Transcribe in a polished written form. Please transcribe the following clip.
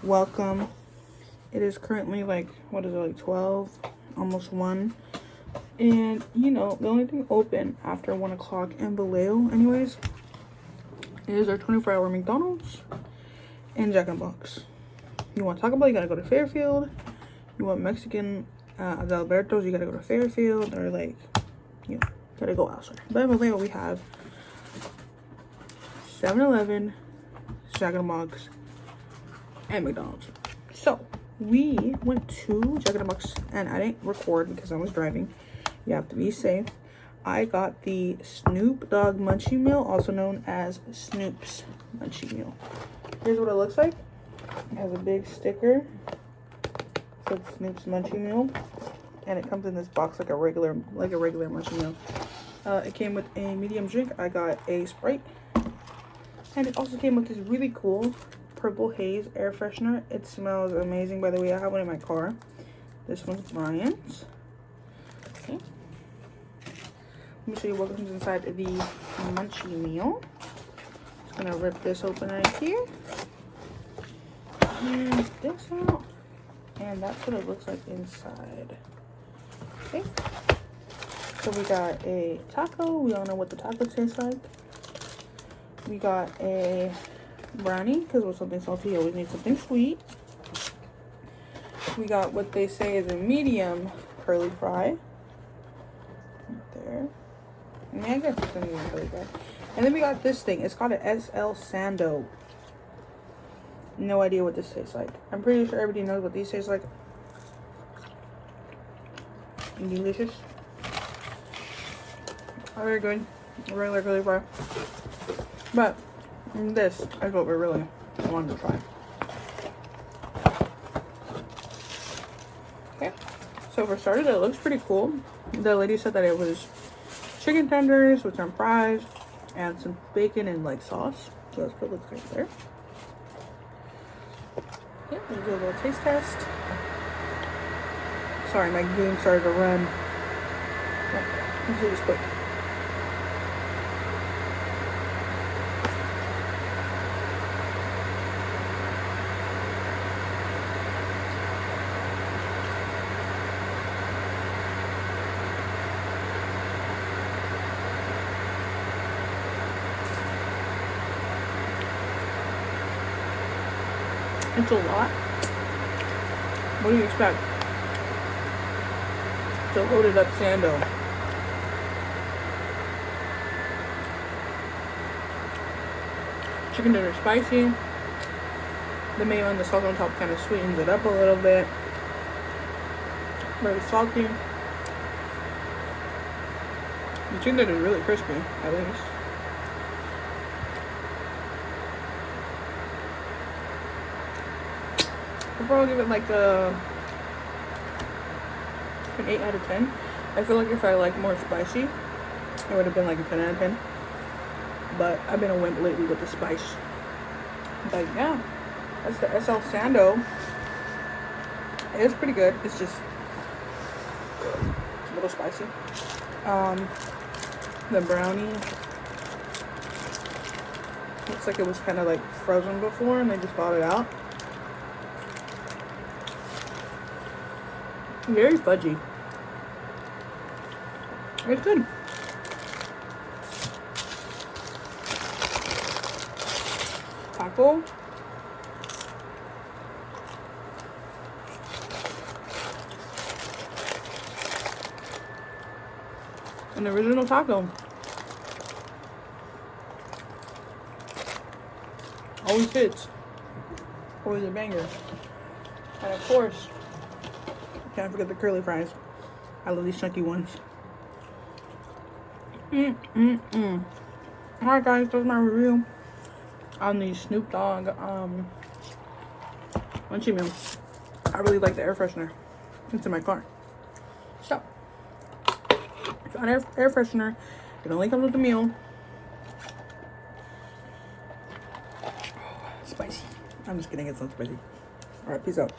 welcome. It is currently like, what is it, like 12, almost 1. And, you know, the only thing open after 1 o'clock in Vallejo, anyways, is our 24-hour McDonald's and Jack in the Box. You want Taco Bell, you gotta go to Fairfield. You want Mexican Adalberto's, you gotta go to Fairfield, or like, you know, gotta go elsewhere. But in Vallejo, we have 7-Eleven, Jack in the Box, and McDonald's. So we went to Jack in the Box, and I didn't record because I was driving. You have to be safe. I got the Snoop Dogg Munchie Meal, also known as Snoop's Munchie Meal. Here's what it looks like. It has a big sticker. It says Snoop's Munchie Meal, and it comes in this box like a regular Munchie Meal. It came with a medium drink. I got a Sprite, and it also came with this really cool purple Haze air freshener. It smells amazing. By the way, I have one in my car. This one's Brian's. Okay. Let me show you what comes inside the Munchie Meal. Just gonna rip this open right here. And this out. And that's what it looks like inside. Okay. So we got a taco. We all know what the taco tastes like. We got a brownie, because with something salty, you always need something sweet. We got what they say is a medium curly fry. Right there. I mean, I guess it's a medium curly fry. And then we got this thing. It's called an SL Sando. No idea what this tastes like. I'm pretty sure everybody knows what these taste like. Delicious. Very good. Regular curly fry. But this is what we really wanted to try. Okay. So for starters, it looks pretty cool. The lady said that it was chicken tenders with some fries and some bacon and like sauce. So that's what it looks like there. Yeah, we'll do a little taste test. Sorry, my game started to run. Let's do this quick. It's a lot. What do you expect? It's a loaded up sando. Chicken tender spicy. The mayo and the salt on top kind of sweetens it up a little bit. Very salty. The chicken tender is really crispy, at least. I'll probably give it like an 8 out of 10. I feel like if I like more spicy, it would have been like a 10 out of 10. But I've been a wimp lately with the spice. But yeah, that's the SL Sando. It is pretty good. It's just a little spicy. The brownie looks like it was kind of like frozen before and they just thawed it out. Very fudgy. It's good. Taco. An original taco. Always hits. Always a banger. And of course, can't forget the curly fries. I love these chunky ones. Alright guys, that's my review on the Snoop Dogg Munchie Meal. I really like the air freshener. It's in my car. So, if you want air freshener, it only comes with the meal. Oh, spicy. I'm just kidding, it's not spicy. Alright, peace out.